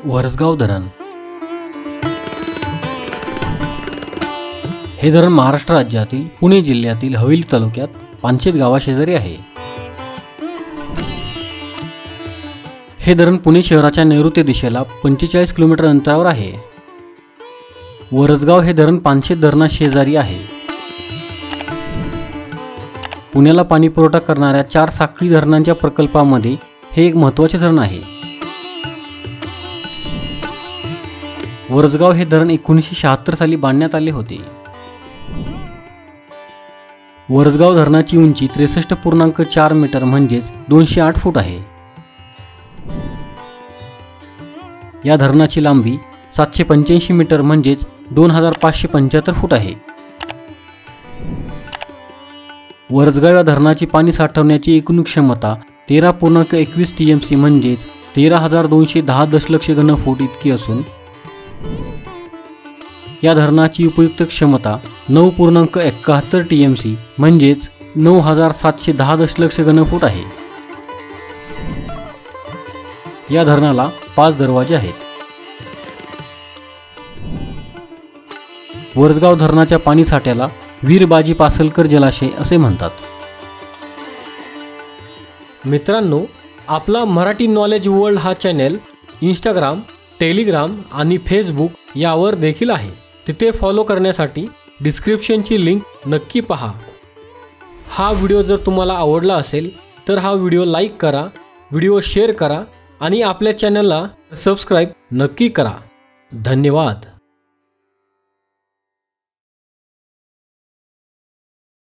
वरसगाव धरण हे धरण महाराष्ट्र राज्यातील पुणे जिल्ह्यातील हवेली तालुक्यात पानशेत गावाशेजारी आहे। हे धरण पुणे शहराच्या नैऋत्य दिशेला 45 किलोमीटर अंतरावर आहे। वरसगाव हे धरण पानशेत धरणाशेजारी आहे। पुण्याला पाणी पुरवठा करणाऱ्या 4 साखळी धरणांच्या प्रकल्पामध्ये हे एक महत्त्वाचे धरण आहे। वरसगाव हे धरण 1976 साली बांधण्यात आले होते। वरसगाव धरणाची उंची 63.4 मीटर म्हणजेच 208 फूट आहे। या धरणाची लांबी 785 मीटर म्हणजेच 2575 फूट आहे। वरसगाव या धरणाची पाणी साठवण्याची एकूण क्षमता 13.21 TMC म्हणजेच 13,210 दशलक्ष घनफूट इतकी असून या धरणाची उपयुक्त क्षमता 9.71 TMC म्हणजेच 9,710 दशलक्ष घनफूट आहे। या धरणाला 5 दरवाजे आहेत। वरसगाव धरणाच्या पाणी साठ्याला वीर बाजी पासलकर जलाशय असे म्हणतात। मित्रांनो, आपला मराठी नॉलेज वर्ल्ड हा चॅनल इंस्टाग्राम, टेलिग्राम आणि फेसबुक यावर देखील आहे। तिथे फॉलो करण्यासाठी डिस्क्रिप्शनची लिंक नक्की पहा। हा व्हिडिओ जर तुम्हाला आवडला असेल तर हा व्हिडिओ लाईक करा, व्हिडिओ शेअर करा आणि आपल्या चॅनलला सबस्क्राईब नक्की करा। धन्यवाद।